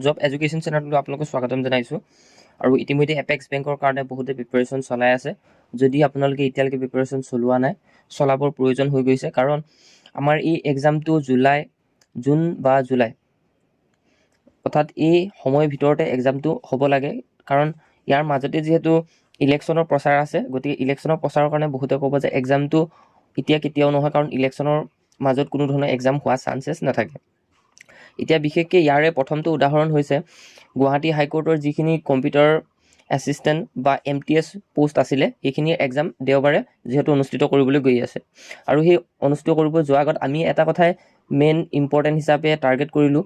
Job education চেনেলটো আপোনালোকক স্বাগতম জনাইছোঁ আৰু ইতিমধ্যে এপেক্স বেংকৰ কাৰণে বহুতে প্ৰিপাৰেশ্যন চলাই আছে। যদি আপোনালোকে এতিয়ালৈকে প্ৰিপাৰেশ্যন চলোৱা নাই, চলাবৰ প্ৰয়োজন হৈ গৈছে, কাৰণ আমাৰ এই এক্সামটো জুন বা জুলাই অৰ্থাৎ এই সময়ৰ ভিতৰতে এক্সামটো হ'ব লাগে, কাৰণ ইয়াৰ মাজতে যিহেতু ইলেকশ্যনৰ প্ৰচাৰ আছে, গতিকে ইলেকশ্যনৰ প্ৰচাৰৰ কাৰণে বহুতে ক'ব যে এক্সামটো এতিয়া কেতিয়াও নহয়, কাৰণ ইলেকশ্যনৰ মাজত কোনো ধৰণৰ এক্সাম হোৱা চান্সেছ নাথাকে। এতিয়া বিশেষকৈ ইয়াৰে প্ৰথমটো উদাহৰণ হৈছে গুৱাহাটী হাইকোৰ্টৰ যিখিনি কম্পিউটাৰ এছিষ্টেণ্ট বা MTS পোষ্ট আছিলে, সেইখিনিৰ এক্সাম দেওবাৰে যিহেতু অনুষ্ঠিত কৰিবলৈ গৈ আছে। আৰু সেই অনুষ্ঠিত কৰিব যোৱাৰ আগত আমি এটা কথাই মেইন ইম্পৰ্টেণ্ট হিচাপে টাৰ্গেট কৰিলোঁ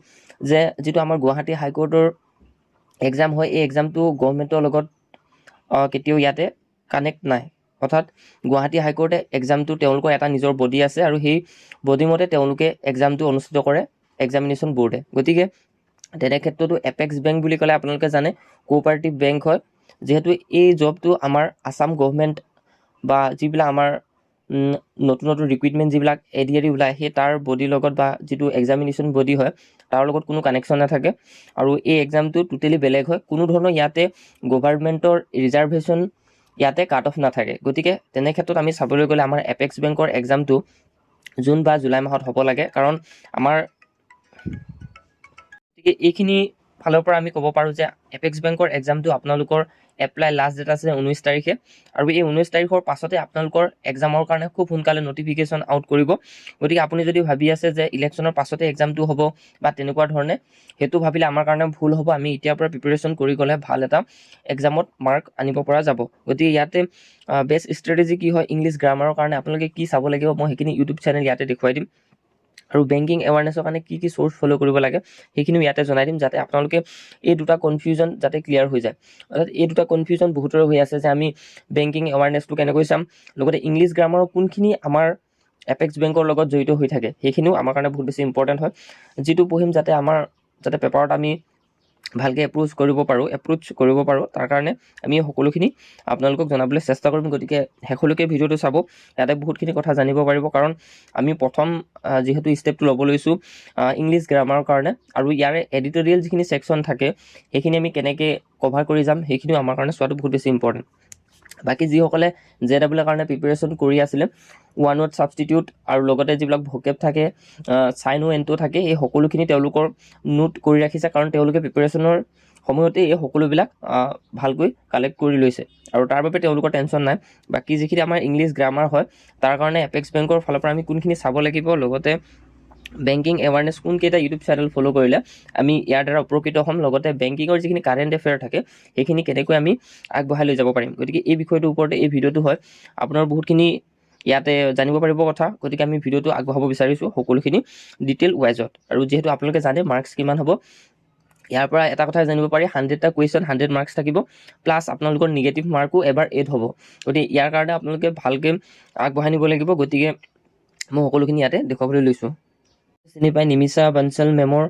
যে যিটো আমাৰ গুৱাহাটী হাইকোৰ্টৰ এক্সাম হয়, এই এক্সামটো গভৰ্ণমেণ্টৰ লগত কেতিয়াও ইয়াতে কানেক্ট নাই। অৰ্থাৎ গুৱাহাটী হাইকোৰ্টে এক্সামটো তেওঁলোকৰ এটা নিজৰ বডি আছে আৰু সেই বডি মতে তেওঁলোকে এক্সামটো অনুষ্ঠিত কৰে এক্সামিনেশ্যন বোৰ্ডে। গতিকে তেনে ক্ষেত্ৰতো এপেক্স বেংক বুলি ক'লে আপোনালোকে জানে কোঅপাৰেটিভ বেংক হয়। যিহেতু এই জবটো আমাৰ আছাম গভৰ্ণমেণ্ট বা যিবিলাক আমাৰ নতুন নতুন ৰিক্ৰুইটমেণ্ট যিবিলাক ADRE ওলায়, সেই তাৰ বডিৰ লগত বা যিটো এক্সামিনেশ্যন বডি হয় তাৰ লগত কোনো কানেকশ্যন নাথাকে। আৰু এই এক্সামটো টোটেলি বেলেগ হয়, কোনো ধৰণৰ ইয়াতে গভাৰ্ণমেণ্টৰ ৰিজাৰ্ভেশ্যন ইয়াতে কাট অফ নাথাকে। গতিকে তেনে ক্ষেত্ৰত আমি চাবলৈ গ'লে আমাৰ এপেক্স বেংকৰ এক্সামটো জুন বা জুলাই মাহত হ'ব লাগে, কাৰণ আমাৰ গতিকে এইখিনি ফালৰ পৰা আমি ক'ব পাৰোঁ যে এপেক্স বেংকৰ এক্সামটো আপোনালোকৰ এপ্লাই লাষ্ট ডেট আছে 19 তাৰিখে, আৰু এই 19 তাৰিখৰ পাছতে আপোনালোকৰ এক্সামৰ কাৰণে খুব সোনকালে নটিফিকেশ্যন আউট কৰিব। গতিকে আপুনি যদি ভাবি আছে যে ইলেকশ্যনৰ পাছতে এক্সামটো হ'ব বা তেনেকুৱা ধৰণে, সেইটো ভাবিলে আমাৰ কাৰণে ভুল হ'ব। আমি এতিয়াৰ পৰা প্ৰিপাৰেশ্যন কৰি গ'লে ভাল এটা এক্সামত মাৰ্ক আনিব পৰা যাব। গতিকে ইয়াতে বেষ্ট ষ্ট্ৰেটেজি কি হয়, ইংলিছ গ্ৰামাৰৰ কাৰণে আপোনালোকে কি চাব লাগিব, মই সেইখিনি ইউটিউব চেনেল ইয়াতে দেখুৱাই দিম। আৰু বেংকিং এৱাৰনেছৰ কাৰণে কি কি চ'ৰ্চ ফ'ল' কৰিব লাগে সেইখিনিও ইয়াতে জনাই দিম, যাতে আপোনালোকে এই দুটা কনফিউজন যাতে ক্লিয়াৰ হৈ যায়। অৰ্থাৎ এই দুটা কনফিউজন বহুতৰে হৈ আছে যে আমি বেংকিং এৱাৰনেছটো কেনেকৈ চাম, লগতে ইংলিছ গ্ৰামাৰৰ কোনখিনি আমাৰ এপেক্স বেংকৰ লগত জড়িত হৈ থাকে সেইখিনিও আমাৰ কাৰণে বহুত বেছি ইম্পৰ্টেণ্ট হয়। যিটো পঢ়িম যাতে পেপাৰত আমি ভালকৈ এপ্ৰোচ কৰিব পাৰোঁ, তাৰ কাৰণে আমি সকলোখিনি আপোনালোকক জনাবলৈ চেষ্টা কৰিম। গতিকে শেষলৈকে ভিডিঅ'টো চাব, ইয়াতে বহুতখিনি কথা জানিব পাৰিব, কাৰণ আমি প্ৰথম যিহেতু ষ্টেপটো ল'ব লৈছোঁ ইংলিছ গ্ৰামাৰৰ কাৰণে, আৰু ইয়াৰে এডিটৰিয়েল যিখিনি ছেকশ্যন থাকে সেইখিনি আমি কেনেকৈ কভাৰ কৰি যাম সেইখিনিও আমাৰ কাৰণে চোৱাটো বহুত বেছি ইম্পৰ্টেণ্ট। বাকী যিসকলে JEEৰ কাৰণে প্ৰিপাৰেশ্যন কৰি আছিলে, ওৱান ৱৰ্ড ছাবষ্টিটিউট আৰু লগতে যিবিলাক ভোকেব থাকে, চাইনো এণ্টো থাকে, এই সকলোখিনি তেওঁলোকৰ নোট কৰি ৰাখিছে, কাৰণ তেওঁলোকে প্ৰিপাৰেশ্যনৰ সময়তে এই সকলোবিলাক ভালকৈ কালেক্ট কৰি লৈছে আৰু তাৰ বাবে তেওঁলোকৰ টেনশ্যন নাই। বাকী যিখিনি আমাৰ ইংলিছ গ্ৰামাৰ হয় তাৰ কাৰণে এপেক্স বেংকৰ ফালৰ পৰা আমি কোনখিনি চাব লাগিব, লগতে বেংকিং এৱাৰনেছ কোনকেইটা ইউটিউব চেনেল ফ'ল' কৰিলে আমি ইয়াৰ দ্বাৰা উপকৃত হ'ম, লগতে বেংকিঙৰ যিখিনি কাৰেণ্ট এফেয়াৰ থাকে সেইখিনি কেনেকৈ আমি আগবঢ়াই লৈ যাব পাৰিম। গতিকে এই বিষয়টোৰ ওপৰতে এই ভিডিঅ'টো হয়, আপোনাৰ বহুতখিনি ইয়াতে জানিব পাৰিব কথা। গতিকে আমি ভিডিঅ'টো আগবঢ়াব বিচাৰিছোঁ সকলোখিনি ডিটেইল ৱাইজত। আৰু যিহেতু আপোনালোকে জানে মাৰ্কছ কিমান হ'ব, ইয়াৰ পৰা এটা কথাই জানিব পাৰি, 100টা কুৱেশ্যন 100 মাৰ্কছ থাকিব, প্লাছ আপোনালোকৰ নিগেটিভ মাৰ্কো এবাৰ এড হ'ব। গতিকে ইয়াৰ কাৰণে আপোনালোকে ভালকৈ আগবঢ়াই নিব লাগিব। গতিকে মই সকলোখিনি ইয়াতে দেখুৱাবলৈ লৈছোঁ। চিনি পাই নিমিষা বানচাল মেমৰ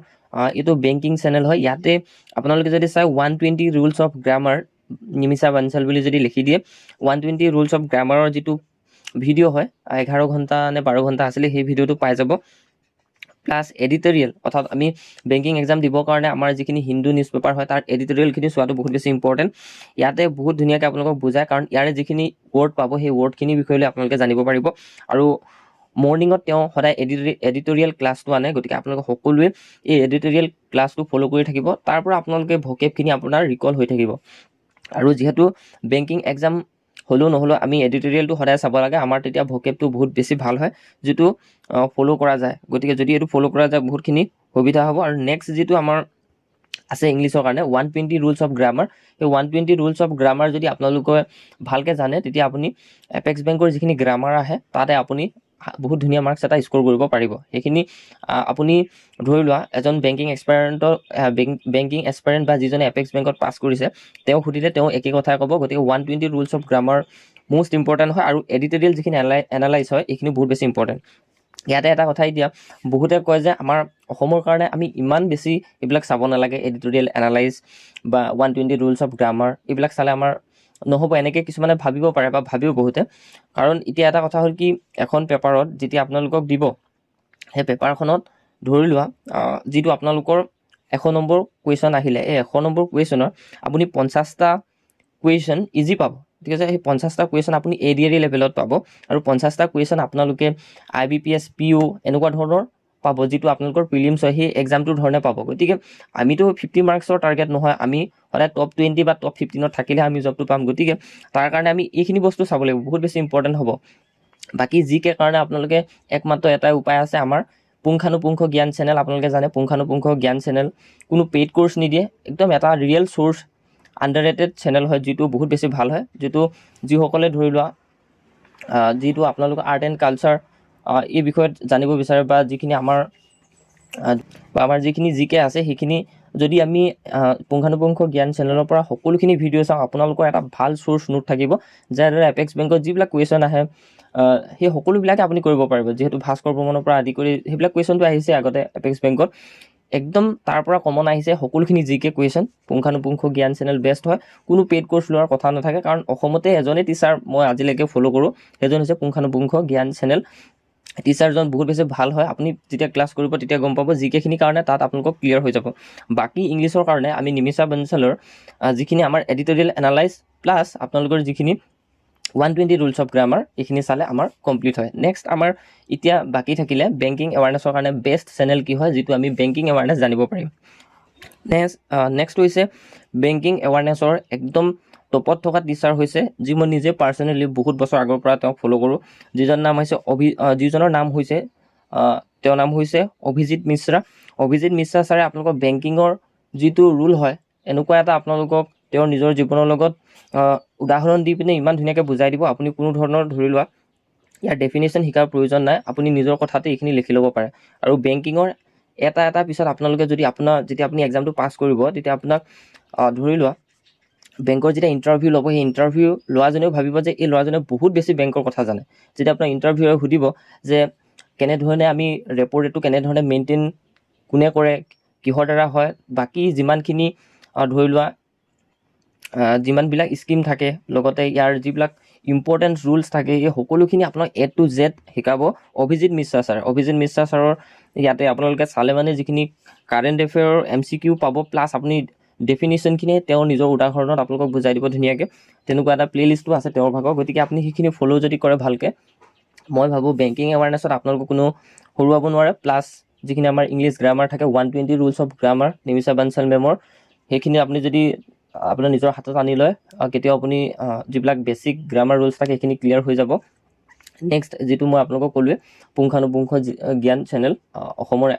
এইটো বেংকিং চেনেল হয়। ইয়াতে আপোনালোকে যদি চাই 120 ৰুলছ অফ গ্ৰামাৰ নিমিষা বানচাল বুলি যদি লিখি দিয়ে, 120 ৰুলছ অফ গ্ৰামাৰৰ যিটো ভিডিঅ' হয় 11 ঘণ্টা নে 12 ঘণ্টা আছিলে, সেই ভিডিঅ'টো পাই যাব। প্লাছ এডিটৰিয়েল, অৰ্থাৎ আমি বেংকিং এক্সাম দিবৰ কাৰণে আমাৰ যিখিনি হিন্দু নিউজ পেপাৰ হয় তাৰ এডিটৰিয়েলখিনি চোৱাটো বহুত বেছি ইম্পৰ্টেণ্ট। ইয়াতে বহুত ধুনীয়াকৈ আপোনালোকক বুজায়, কাৰণ ইয়াৰে যিখিনি ৱৰ্ড পাব সেই ৱৰ্ডখিনিৰ বিষয়ে লৈ আপোনালোকে জানিব পাৰিব। আৰু মৰ্ণিঙত তেওঁ সদায় এডিটৰিয়েল ক্লাছটো আনে, গতিকে আপোনালোকে সকলোৱে এই এডিটৰিয়েল ক্লাছটো ফ'ল' কৰি থাকিব, তাৰ পৰা আপোনালোকে ভকেবখিনি আপোনাৰ ৰিকল হৈ থাকিব। আৰু যিহেতু বেংকিং এক্সাম হ'লেও নহ'লেও আমি এডিটৰিয়েলটো সদায় চাব লাগে, আমাৰ তেতিয়া ভকেবটো বহুত বেছি ভাল হয়, যিটো ফ'ল' কৰা যায়। গতিকে যদি এইটো ফ'ল' কৰা যায় বহুতখিনি সুবিধা হ'ব। আৰু নেক্সট যিটো আমাৰ আছে ইংলিছৰ কাৰণে 120 ৰুলছ অফ গ্ৰামাৰ, সেই 120 ৰুলছ অফ গ্ৰামাৰ যদি আপোনালোকে ভালকৈ জানে, তেতিয়া আপুনি এপেক্স বেংকৰ যিখিনি গ্ৰামাৰ আহে তাতে আপুনি বহুত ধুনীয়া মাৰ্কছ এটা স্ক'ৰ কৰিব পাৰিব। সেইখিনি আপুনি ধৰি লোৱা এজন বেংকিং এক্সপাৰেণ্ট বা যিজনে এপেক্স বেংকত পাছ কৰিছে, তেওঁ সুধিলে তেওঁ একে কথাই ক'ব। গতিকে 120 rules of grammar most important হয়, আৰু এডিটৰিয়েল যিখিনি এনালাইজ হয় এইখিনি বহুত বেছি ইম্পৰ্টেণ্ট। ইয়াতে এটা কথাই দিয়া, বহুতে কয় যে আমাৰ অসমৰ কাৰণে আমি ইমান বেছি এইবিলাক চাব নালাগে, এডিটৰিয়েল এনালাইজ বা 120 ৰুলছ অফ গ্ৰামাৰ এইবিলাক চালে আমাৰ নহ'ব, এনেকৈ কিছুমানে ভাবিব পাৰে বা ভাবিও বহুতে। কাৰণ এতিয়া এটা কথা হ'ল কি, এখন পেপাৰত যেতিয়া আপোনালোকক দিব, সেই পেপাৰখনত ধৰি লোৱা যিটো আপোনালোকৰ 100 নম্বৰ কুৱেশ্যন আহিলে এই 100 নম্বৰ কুৱেশ্যনৰ আপুনি 50টা কুৱেশ্যন ইজি পাব, ঠিক আছে। সেই 50টা কুৱেশ্যন আপুনি ADRE লেভেলত পাব আৰু 50টা কুৱেশ্যন আপোনালোকে IBPS PO এনেকুৱা ধৰণৰ পাব, যিটো আপোনালোকৰ প্ৰিলিমছ হয় সেই এক্সামটোৰ ধৰণে পাব। গতিকে আমিতো 50 মাৰ্কছৰ টাৰ্গেট নহয়, আমি সদায় টপ 20 বা টপ 15ত থাকিলে আমি জবটো পাম। গতিকে তাৰ কাৰণে আমি এইখিনি বস্তু চাব লাগিব, বহুত বেছি ইম্পৰ্টেণ্ট হ'ব। বাকী জিকে কাৰণে আপোনালোকে একমাত্ৰ এটাই উপায় আছে, আমাৰ পুংখানুপুংখ জ্ঞান চেনেল। আপোনালোকে জানে পুংখানুপুংখ জ্ঞান চেনেল কোনো পেইড কোৰ্চ নিদিয়ে, একদম এটা ৰিয়েল চ'ৰ্চ আণ্ডাৰৰেটেড চেনেল হয়, যিটো বহুত বেছি ভাল হয়, যিসকলে ধৰি লোৱা যিটো আপোনালোকৰ আৰ্ট এণ্ড কালচাৰ এই বিষয়ত জানিব বিচাৰে বা আমাৰ যিখিনি জিকে আছে সেইখিনি যদি আমি পুংখানুপুংখ জ্ঞান চেনেলৰ পৰা সকলোখিনি ভিডিঅ' চাওঁ, আপোনালোকৰ এটা ভাল চ'ৰ্চ নোট থাকিব, যাৰ দ্বাৰা এপেক্স বেংকত যিবিলাক কুৱেশ্যন আহে সেই সকলোবিলাকে আপুনি কৰিব পাৰিব। যিহেতু ভাস্কৰ বৰ্মনৰ পৰা আদি কৰি সেইবিলাক কুৱেশ্যনটো আহিছে আগতে এপেক্স বেংকত, একদম তাৰ পৰা কমন আহিছে সকলোখিনি জিকে কুৱেশ্যন। পুংখানুপুংখ জ্ঞান চেনেল বেষ্ট হয়, কোনো পেইড কোৰ্চ লোৱাৰ কথা নাথাকে, কাৰণ অসমতে এজনেই টিচাৰ মই আজিলৈকে ফ'ল' কৰোঁ, সেইজন হৈছে পুংখানুপুংখ জ্ঞান চেনেল। টিচাৰজন বহুত বেছি ভাল হয়, আপুনি যেতিয়া ক্লাছ কৰিব তেতিয়া গম পাব, জিকেখিনিৰ কাৰণে তাত আপোনালোকক ক্লিয়াৰ হৈ যাব। বাকী ইংলিছৰ কাৰণে আমি নিমিষা বনচালৰ যিখিনি আমাৰ এডিটৰিয়েল এনালাইজ প্লাছ আপোনালোকৰ যিখিনি 120 ৰুলছ অফ গ্ৰামাৰ এইখিনি চালে আমাৰ কমপ্লিট হয়। নেক্সট আমাৰ এতিয়া বাকী থাকিলে বেংকিং এৱাৰনেছৰ কাৰণে বেষ্ট চেনেল কি হয়, যিটো আমি বেংকিং এৱাৰনেছ জানিব পাৰিম। নেক্সট হৈছে বেংকিং এৱাৰনেছৰ একদম টপত থকা টিচাৰ হৈছে, যি মই নিজে পাৰ্চনেলি বহুত বছৰ আগৰ পৰা তেওঁক ফ'ল' কৰোঁ, যিজনৰ নাম হৈছে অভিজিত মিশ্ৰা। অভিজিত মিশ্ৰা ছাৰে আপোনালোকৰ বেংকিঙৰ যিটো ৰুল হয় এনেকুৱা এটা আপোনালোকক তেওঁৰ নিজৰ জীৱনৰ লগত উদাহৰণ দি পিনে ইমান ধুনীয়াকৈ বুজাই দিব, আপুনি কোনো ধৰণৰ ধৰি লোৱা ইয়াৰ ডেফিনেশ্যন শিকাৰ প্ৰয়োজন নাই, আপুনি নিজৰ কথাতে এইখিনি লিখি ল'ব পাৰে। আৰু বেংকিঙৰ এটা পিছত আপোনালোকে যেতিয়া আপুনি এক্সামটো পাছ কৰিব, তেতিয়া আপোনাক ধৰি লোৱা বেংকৰ যেতিয়া ইণ্টাৰভিউ ল'ব, সেই ইণ্টাৰভিউ লোৱাজনেও ভাবিব যে এই ল'ৰাজনে বহুত বেছি বেংকৰ কথা জানে। যেতিয়া আপোনাৰ ইণ্টাৰভিউৰে সুধিব যে কেনেধৰণে আমি ৰেপৰ ৰেটটো কেনেধৰণে মেইনটেইন কোনে কৰে, কিহৰ দ্বাৰা হয়, বাকী যিমানখিনি ধৰি লোৱা যিমানবিলাক স্কিম থাকে, লগতে ইয়াৰ যিবিলাক ইম্পৰ্টেণ্ট ৰুলছ থাকে, এই সকলোখিনি আপোনাক A to Z শিকাব অভিজিত মিশ্ৰা ছাৰ। অভিজিত মিশ্ৰা ছাৰৰ ইয়াতে আপোনালোকে চালে মানে যিখিনি কাৰেণ্ট এফেয়াৰৰ MCQ পাব, প্লাছ আপুনি ডেফিনেশ্যনখিনি তেওঁৰ নিজৰ উদাহৰণত আপোনালোকক বুজাই দিব ধুনীয়াকৈ। তেনেকুৱা এটা প্লে'লিষ্টো আছে তেওঁৰ ভাগৰ, গতিকে আপুনি সেইখিনি ফ'ল' যদি কৰে ভালকৈ, মই ভাবোঁ বেংকিং এৱাৰনেছত আপোনালোকক কোনো হৰুৱাব নোৱাৰে। প্লাছ যিখিনি আমাৰ ইংলিছ গ্ৰামাৰ থাকে 120 ৰুলছ অফ গ্ৰামাৰ নিমিষা বানচাল মেমৰ, সেইখিনি আপুনি যদি আপোনাৰ নিজৰ হাতত আনি লয়, কেতিয়াও আপুনি যিবিলাক বেছিক গ্ৰামাৰ ৰুলছ থাকে সেইখিনি ক্লিয়াৰ হৈ যাব। নেক্সট যিটো মই আপোনালোকক ক'লোৱে পুংখানুপুংখ জ্ঞান চেনেল, অসমৰ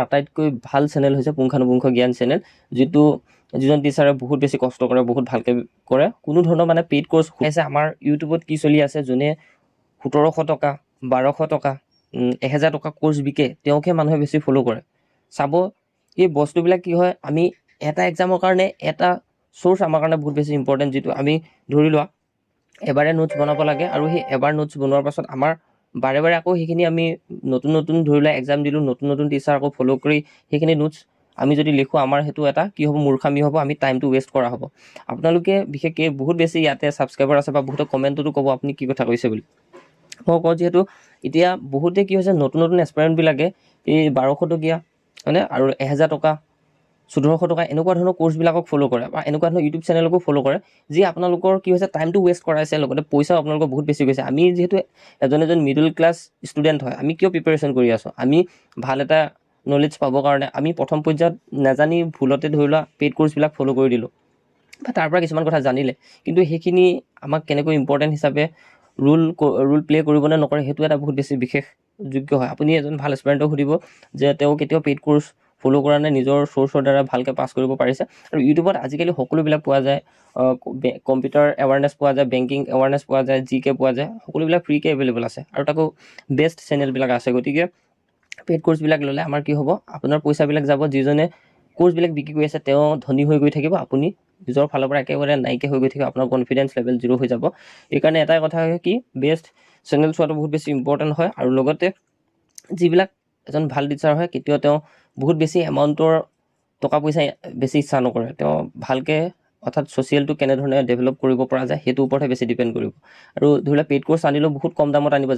আটাইতকৈ ভাল চেনেল হৈছে পুংখানুপুংখ জ্ঞান চেনেল, যিজন টিচাৰে বহুত বেছি কষ্ট কৰে, বহুত ভালকৈ কৰে, কোনো ধৰণৰ মানে পেইড কোৰ্চ আছে। আমাৰ ইউটিউবত কি চলি আছে, যোনে 1700 টকা 1200 টকা 1000 টকা কোৰ্চ বিকে, তেওঁকহে মানুহে বেছি ফ'ল' কৰে। চাব এই বস্তুবিলাক কি হয়, আমি এটা এক্সামৰ কাৰণে এটা চ'ৰ্চ আমাৰ কাৰণে বহুত বেছি ইম্পৰ্টেণ্ট, যিটো আমি ধৰি লোৱা এবাৰে নোটছ বনাব লাগে, আৰু সেই এবাৰ নোটছ বনোৱাৰ পাছত আমাৰ বাৰে বাৰে আকৌ সেইখিনি আমি নতুন ধৰি লোৱা এক্সাম দিলোঁ, নতুন টিচাৰ আকৌ ফ'ল' কৰি সেইখিনি নোটছ আমি যদি লিখোঁ, আমাৰ সেইটো এটা কি হ'ব, মূৰ্খামি হ'ব, আমি টাইমটো ৱেষ্ট কৰা হ'ব। আপোনালোকে বিশেষকৈ বহুত বেছি ইয়াতে ছাবস্ক্ৰাইবাৰ আছে বা বহুতে কমেণ্টতো ক'ব আপুনি কি কথা কৈছে বুলি। মই কওঁ যিহেতু এতিয়া বহুতে কি হৈছে, নতুন এক্সপায়াৰেণ্টবিলাকে এই 1200 টকীয়া হয়নে আৰু 1000 টকা 1400 টকা এনেকুৱা ধৰণৰ কোৰ্চবিলাকক ফ'ল' কৰে, বা এনেকুৱা ধৰণৰ ইউটিউব চেনেলকো ফ'ল' কৰে, যি আপোনালোকৰ কি হৈছে টাইমটো ৱেষ্ট কৰাইছে, লগতে পইচাও আপোনালোকৰ বহুত বেছি গৈছে। আমি যিহেতু এজন মিডল ক্লাছ ষ্টুডেণ্ট হয়, আমি কিয় প্ৰিপেৰেশ্যন কৰি আছোঁ, আমি ভাল এটা নলেজ পাবৰ কাৰণে আমি প্ৰথম পৰ্যায়ত নাজানি ভুলতে ধৰি লোৱা পেইড কোৰ্চবিলাক ফ'ল' কৰি দিলোঁ, বা তাৰ পৰা কিছুমান কথা জানিলে, কিন্তু সেইখিনি আমাক কেনেকৈ ইম্পৰ্টেণ্ট হিচাপে ৰুল প্লে' কৰিব নে নকৰে, সেইটো এটা বহুত বেছি বিশেষ যোগ্য হয়। আপুনি এজন ভাল এস্পিৰেণ্টক সুধিব যে তেওঁ কেতিয়াও পেইড কোৰ্চ ফ'ল' কৰা নাই, নিজৰ চ'ৰ্চৰ দ্বাৰা ভালকৈ পাছ কৰিব পাৰিছে। আৰু ইউটিউবত আজিকালি সকলোবিলাক পোৱা যায়, কম্পিউটাৰ এৱাৰনেছ পোৱা যায়, বেংকিং এৱাৰনেছ পোৱা যায়, জিকে পোৱা যায়, সকলোবিলাক ফ্ৰীকৈ এভেইলেবল আছে, আৰু তাকো বেষ্ট চেনেলবিলাক আছে। গতিকে পেইড কোৰ্চবিলাক ল'লে আমাৰ কি হ'ব, আপোনাৰ পইচাবিলাক যাব, যিজনে কোৰ্চবিলাক বিক্ৰী কৰি আছে তেওঁ ধনী হৈ গৈ থাকিব, আপুনি নিজৰ ফালৰ পৰা একেবাৰে নাইকিয়া হৈ গৈ থাকিব, আপোনাৰ কনফিডেঞ্চ লেভেল 0 হৈ যাব। এইকাৰণে এটাই কথা হয় কি, বেষ্ট চেনেল চোৱাটো বহুত বেছি ইম্পৰ্টেণ্ট হয়। আৰু লগতে যিবিলাক এজন ভাল টিচাৰ হয়, কেতিয়াও তেওঁ বহুত বেছি এমাউণ্টৰ টকা পইচা বেছি ইচ্ছা নকৰে, তেওঁ ভালকৈ অৰ্থাৎ ছ'চিয়েলটো কেনেধৰণে ডেভেলপ কৰিব পৰা যায় সেইটোৰ ওপৰতহে বেছি ডিপেণ্ড কৰিব। আৰু ধৰি লওক পেইড কোৰ্চ আনিলেও বহুত কম দামত আনিব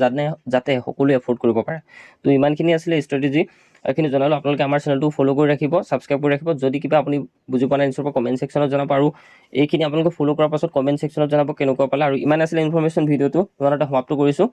যাতে সকলোৱে এফৰ্ড কৰিব পাৰে। তো ইমানখিনি আছিলে ষ্ট্ৰেটেজি, এইখিনি জনালোঁ। আপোনালোকে আমাৰ চেনেলটো ফ'ল' কৰি ৰাখিব, ছাবস্ক্ৰাইব কৰি ৰাখিব। যদি কিবা আপুনি বুজি পোৱা নাই নিশ্চয় কমেণ্ট ছেকশ্যনত জনাব, আৰু এইখিনি আপোনালোকে ফ'ল' কৰাৰ পাছত কমেণ্ট ছেকশ্যনত জনাব কেনেকুৱা পালে। আৰু ইমান আছিলে ইনফৰমেশ্যন ভিডিঅ'টো ইমানতে সমাপ্ত কৰিছোঁ।